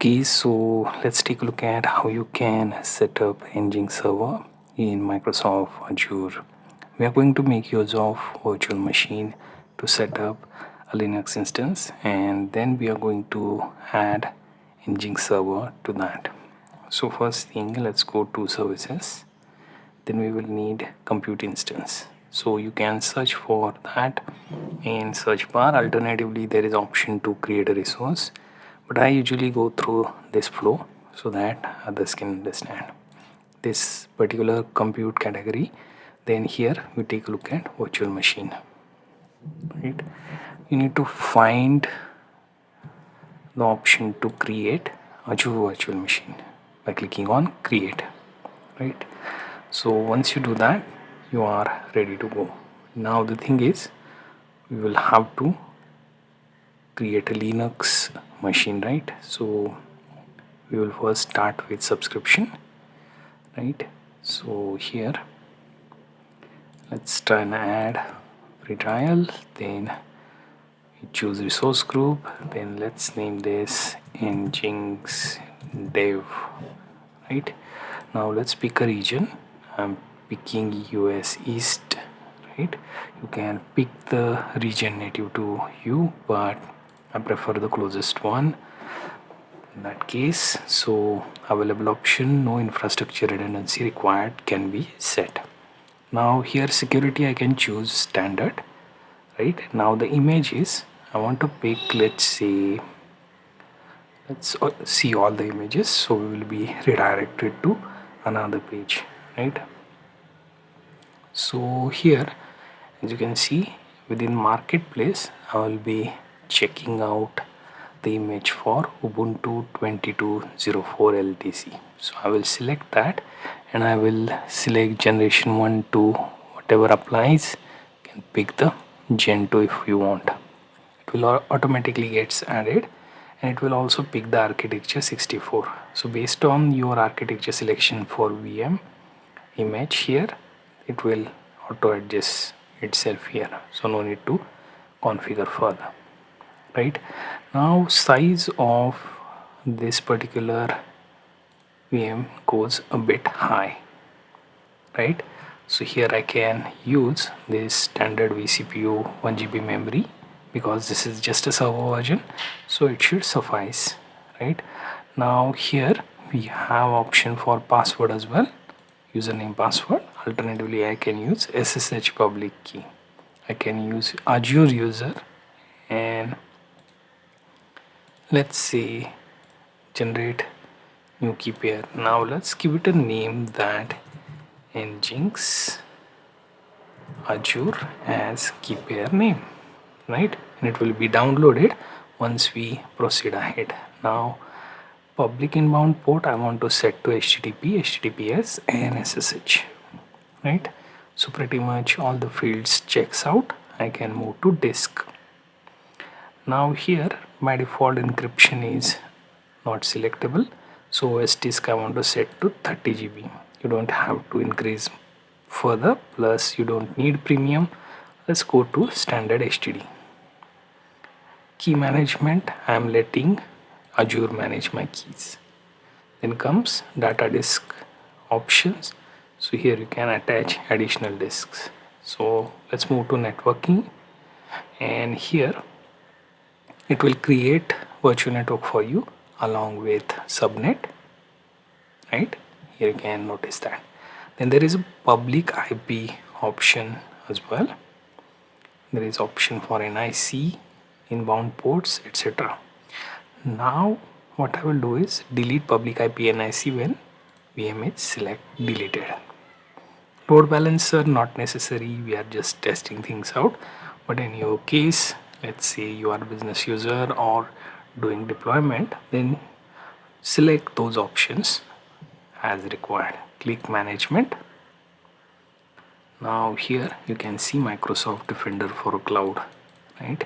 Okay, so let's take a look at how you can set up NGINX server in Microsoft Azure. We are going to make use of virtual machine to set up a Linux instance, and then we are going to add NGINX server to that. So first thing, let's go to services. Then we will need compute instance. So you can search for that in search bar. Alternatively, there is option to create a resource, but I usually go through this flow so that others can understand this particular compute category. Then here we take a look at virtual machine, right? You need to find the option to create Azure virtual machine by clicking on create, right? So once you do that, you are ready to go. Now the thing is, we will have to create a Linux machine, right? So we will first start with subscription, right? So here let's try and add free trial. Then we choose resource group. Then let's name this NGINX dev, right? Now let's pick a region. I'm picking US East, right? You can pick the region native to you, but I prefer the closest one in that case. So available option, no infrastructure redundancy required, can be set. Now here security I can choose standard, right? Now the image is, I want to pick, let's say, let's see all the images, so we will be redirected to another page, right? So here, as you can see, within marketplace I will be checking out the image for Ubuntu 2204 LTC. So I will select that and I will select generation 1 2, whatever applies. You can pick the gen 2 if you want. It will automatically gets added, and it will also pick the architecture 64. So based on your architecture selection for VM image here, it will auto adjust itself here, so no need to configure further, right? Now size of this particular VM goes a bit high, right? So here I can use this standard vCPU 1 GB memory because this is just a server version, so it should suffice, right? Now here we have option for password as well, username password. Alternatively I can use SSH public key. I can use Azure user, and let's say generate new key pair. Now let's give it a name that NGINX Azure as key pair name, right? And it will be downloaded once we proceed ahead. Now public inbound port I want to set to HTTP, HTTPS and SSH, right? So pretty much all the fields checks out. I can move to disk. Now here by default encryption is not selectable, so OS disk I want to set to 30 GB. You don't have to increase further, plus you don't need premium. Let's go to standard HTTP. Key management, I am letting Azure manage my keys. Then comes data disk options. So here you can attach additional disks. So let's move to networking, and here it will create virtual network for you along with subnet, right? Here you can notice that. Then there is a public IP option as well. There is option for NIC, inbound ports, etc. Now what I will do is delete public IP NIC when VM is select deleted. Load balancer not necessary, we are just testing things out, but in your case, let's say you are a business user or doing deployment, then select those options as required. Click management. Now here you can see Microsoft Defender for Cloud, right?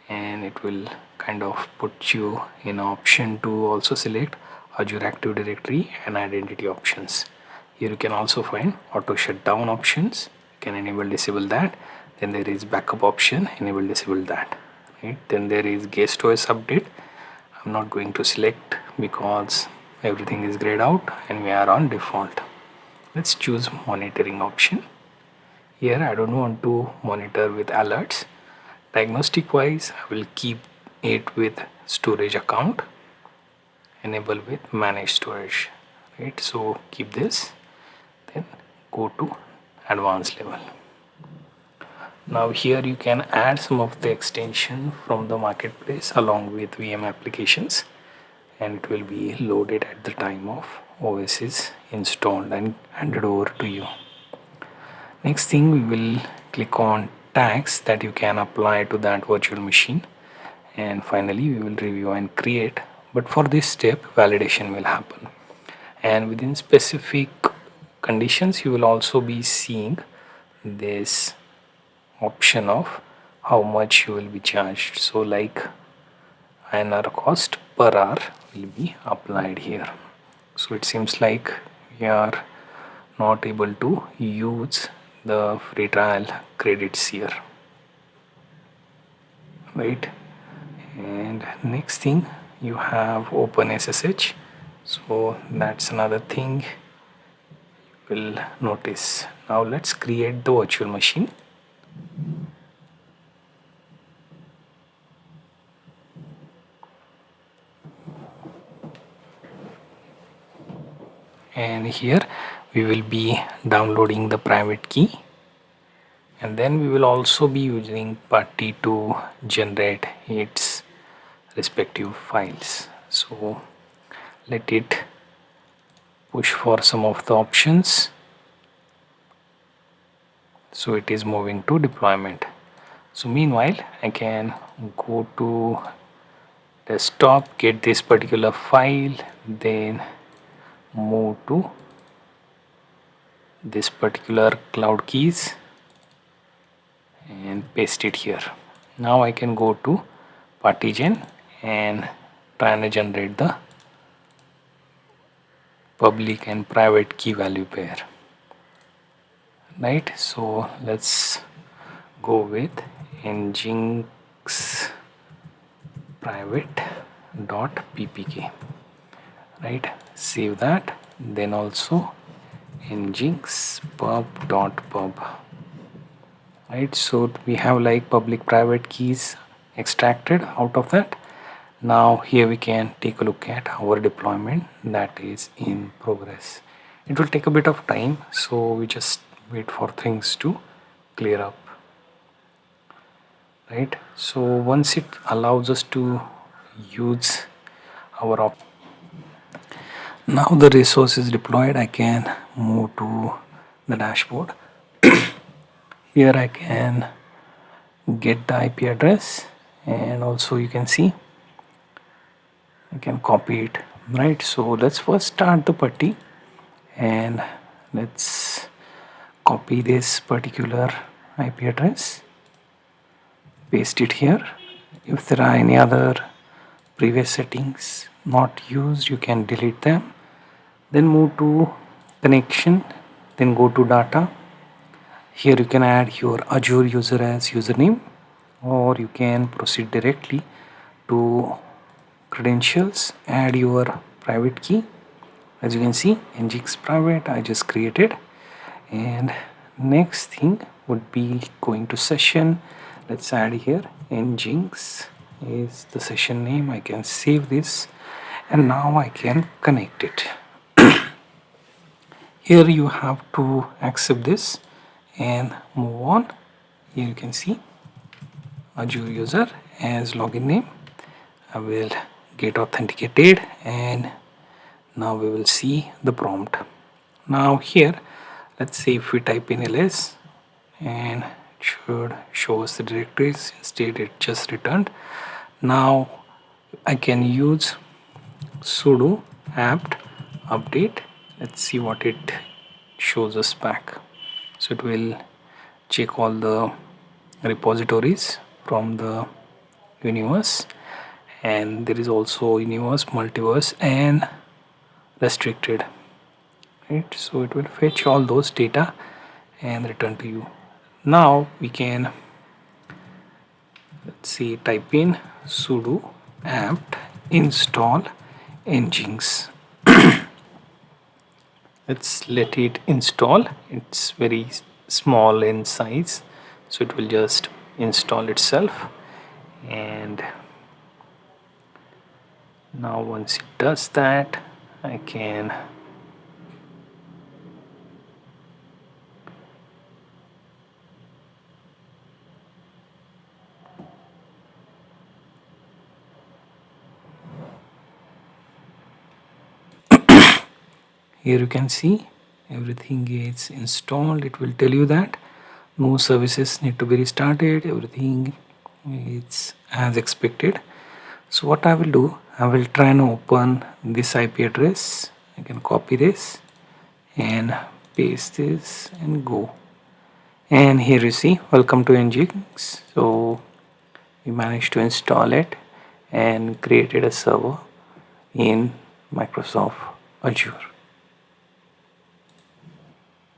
And it will kind of put you in option to also select Azure Active Directory and identity options. Here you can also find auto shutdown options. You can enable disable that. Then there is backup option, enable disable that, right? Then there is guest OS update. I'm not going to select because everything is grayed out and we are on default. Let's choose monitoring option. Here I don't want to monitor with alerts. Diagnostic wise, I will keep it with storage account, enable with manage storage, right? So keep this, then go to advanced level. Now here you can add some of the extension from the marketplace along with VM applications, and it will be loaded at the time of OS is installed and handed over to you. Next thing, we will click on tags that you can apply to that virtual machine, and finally we will review and create. But for this step, validation will happen, and within specific conditions you will also be seeing this option of how much you will be charged. So like INR cost per hour will be applied here. So it seems like we are not able to use the free trial credits here, right? And next thing, you have OpenSSH, so that's another thing you will notice. Now let's create the virtual machine. And here we will be downloading the private key, and then we will also be using party to generate its respective files. So let it push for some of the options. So it is moving to deployment. So meanwhile I can go to desktop, get this particular file, then move to this particular cloud keys and paste it here. Now I can go to partition and try and generate the public and private key value pair, right? So let's go with NGINX private.ppk, right? Save that, then also NGINX pub.pub, right? So we have like public private keys extracted out of that. Now here we can take a look at our deployment that is in progress. It will take a bit of time, so we just wait for things to clear up, right? So once it allows us to use our now the resource is deployed, I can move to the dashboard. Here I can get the IP address, and also you can see I can copy it, right? So let's first start the putty, and let's copy this particular IP address, paste it here. If there are any other previous settings not used, you can delete them, then move to connection, then go to data. Here you can add your Azure user as username, or you can proceed directly to credentials, add your private key. As you can see, NGINX private I just created, and next thing would be going to session. Let's add here NGINX is the session name. I can save this, and now I can connect it. Here you have to accept this and move on. Here you can see Azure user as login name. I will get authenticated, and now we will see the prompt. Now here, let's say if we type in ls, and it should show us the directories. Instead it just returned. Now I can use sudo apt update. Let's see what it shows us back. So it will check all the repositories from the universe, and there is also universe, multiverse, and restricted, right? So it will fetch all those data and return to you. Now we can, let's see, type in sudo apt install NGINX. Let's let it install. It's very small in size, so it will just install itself. And now once it does that, I can here you can see everything is installed. It will tell you that no services need to be restarted, everything is as expected. So what I will do, I will try and open this IP address. I can copy this and paste this and go. And here you see, welcome to NGINX. So we managed to install it and created a server in Microsoft Azure.